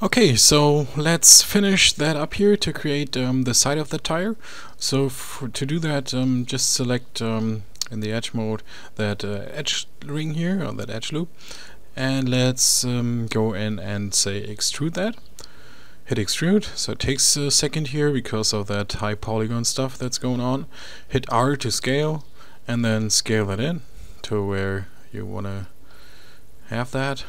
Okay, so let's finish that up here to create the side of the tire. So to do that, just select in the edge mode that edge ring here, or that edge loop, and let's go in and say extrude that. Hit extrude, so it takes a second here because of that high polygon stuff that's going on. Hit R to scale, and then scale it in to where you want to have that.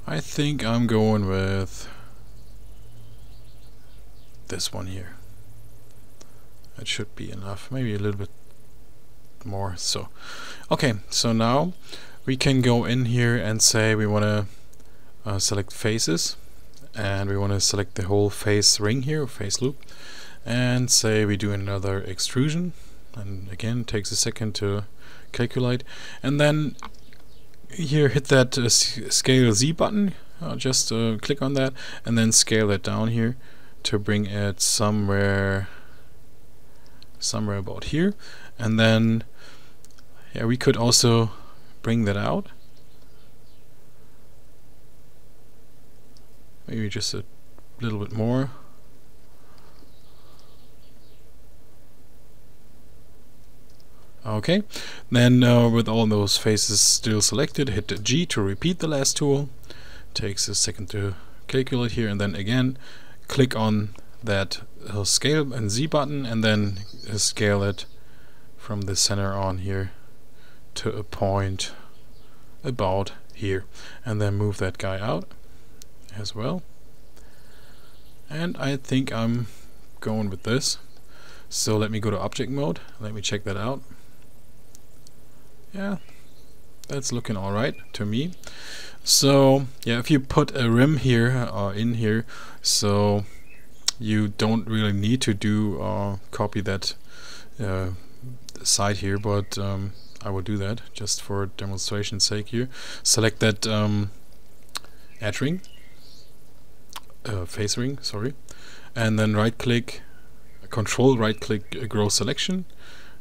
I think I'm going with this one here. That should be enough, maybe a little bit more. So okay, so now we can go in here and say we want to select faces, and we want to select the whole face ring here, face loop, and say we do another extrusion, and again it takes a second to calculate, and then here hit that scale Z button, just click on that and then scale it down here to bring it somewhere about here, and then yeah, we could also bring that out, maybe just a little bit more. Okay, then with all those faces still selected, hit G to repeat the last tool. Takes a second to calculate here, and then again click on that scale and Z button, and then scale it from the center on here to a point about here, and then move that guy out as well. And I think I'm going with this. So let me go to object mode, let me check that out. Yeah, that's looking alright to me. So yeah, if you put a rim here in here, so you don't really need to do copy that side here, but I will do that just for demonstration's sake here. Select that edge ring, face ring, sorry, and then right click, control right click grow selection,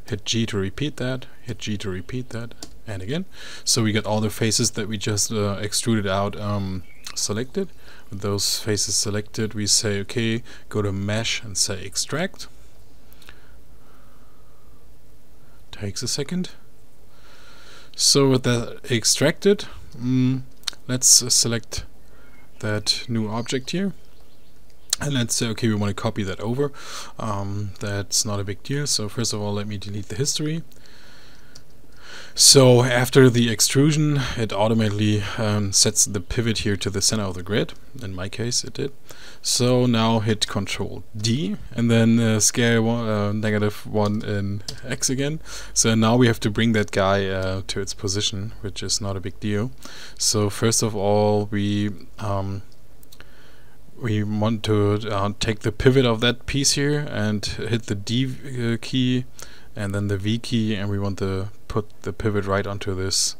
hit G to repeat that, hit G to repeat that, and again. So we got all the faces that we just extruded out selected. With those faces selected, we say okay, go to mesh and say extract. Takes a second. So with that extracted, let's select that new object here, and let's say okay, we want to copy that over. That's not a big deal. So first of all, let me delete the history. So after the extrusion, it automatically sets the pivot here to the center of the grid. In my case, it did. So now hit Control D and then scale -1 in X again. So now we have to bring that guy to its position, which is not a big deal. So first of all, we want to take the pivot of that piece here and hit the D key and then the V key, and we want to put the pivot right onto this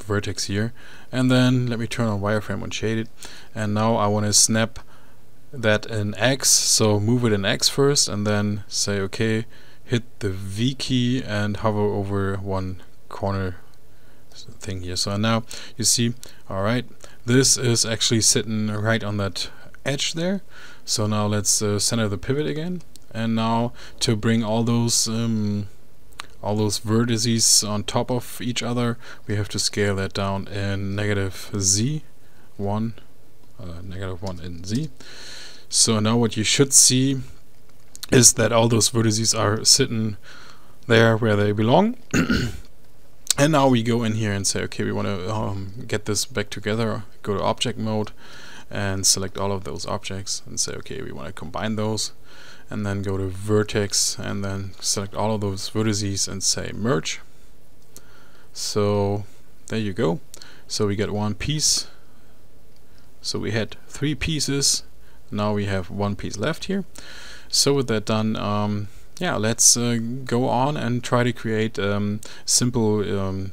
vertex here. And then let me turn on wireframe unshaded, and now I want to snap that in X, so move it in X first and then say okay, hit the V key and hover over one corner thing here. So now you see, alright, this is actually sitting right on that edge there. So now let's center the pivot again, and now to bring all those vertices on top of each other, we have to scale that down in -Z1, -1 in Z. So now what you should see is that all those vertices are sitting there where they belong. And now we go in here and say okay, we want to get this back together. Go to object mode and select all of those objects and say okay, we want to combine those, and then go to vertex and then select all of those vertices and say merge. So there you go. So we get one piece. So we had 3 pieces, now we have 1 piece left here. So with that done, yeah, let's go on and try to create simple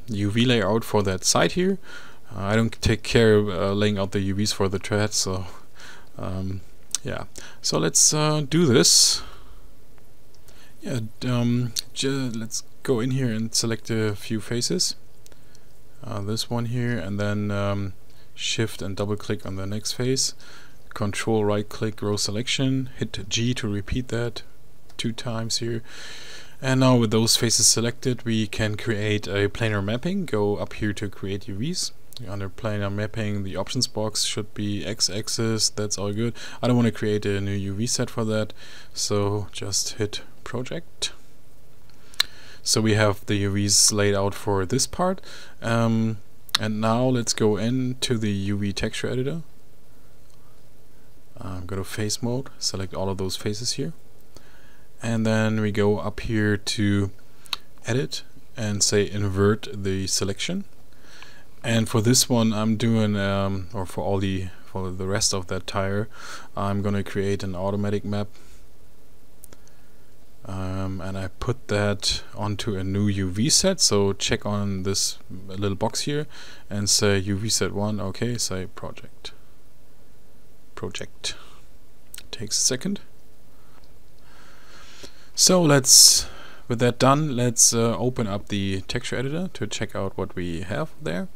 UV layout for that side here. I don't take care of laying out the UVs for the thread, so yeah, so let's do this. Yeah, let's go in here and select a few faces. this one here, and then shift and double click on the next face, control right click row selection, hit G to repeat that 2 times here. And now with those faces selected, we can create a planar mapping. Go up here to create UVs. Under planar mapping, the options box should be x-axis. That's all good. I don't want to create a new UV set for that, so just hit project. So we have the UVs laid out for this part. And now let's go into the UV texture editor. Go to face mode, select all of those faces here. And then we go up here to edit and say invert the selection. And for this one I'm doing or for the rest of that tire, I'm gonna create an automatic map, and I put that onto a new UV set. So check on this little box here and say UV set 1. Okay, say project. Takes a second. So with that done, let's open up the texture editor to check out what we have there.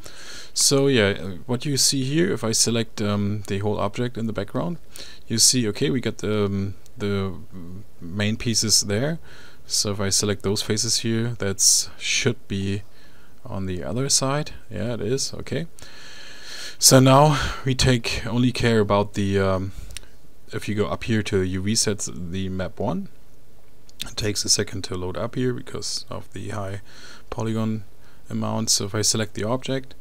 So yeah, what you see here, if I select the whole object in the background, you see, okay, we got the main pieces there. So if I select those faces here, that should be on the other side. Yeah, it is. Okay. So now we only care about the if you go up here to the UV sets, the map 1. It takes a second to load up here because of the high polygon amount. So if I select the object,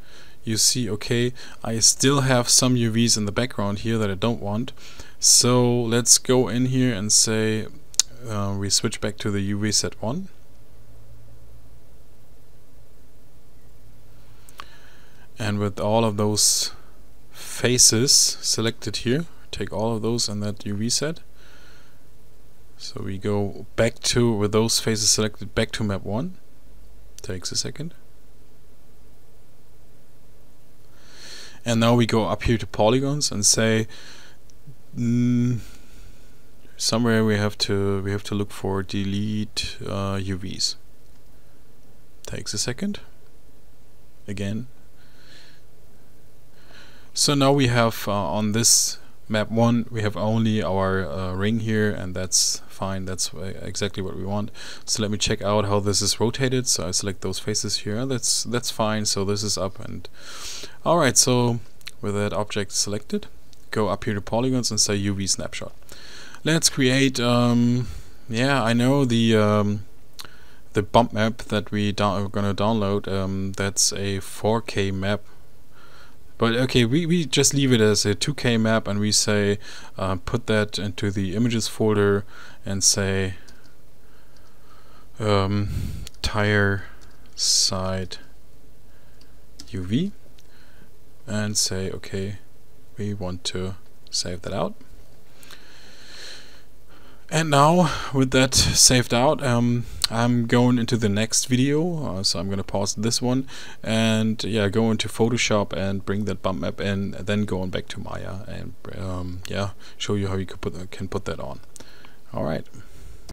you see, okay, I still have some UVs in the background here that I don't want. So let's go in here and say we switch back to the UV set 1. And with all of those faces selected here, take all of those in that UV set. So we go back to, with those faces selected, back to map 1. Takes a second. And now we go up here to polygons and say somewhere we have to look for delete UVs. Takes a second. Again. So now we have on this map 1 we have only our ring here, and that's fine. That's exactly what we want. So let me check out how this is rotated. So I select those faces here. That's fine. So this is up, and alright, so with that object selected, go up here to polygons and say UV snapshot. Let's create yeah, I know the bump map that we're gonna download, that's a 4K map. But okay, we just leave it as a 2K map, and we say put that into the images folder and say tire side UV, and say okay, we want to save that out. And now with that saved out, I'm going into the next video, so I'm gonna pause this one and yeah, go into Photoshop and bring that bump map in, and then going back to Maya and yeah, show you how you can put that on. Alright.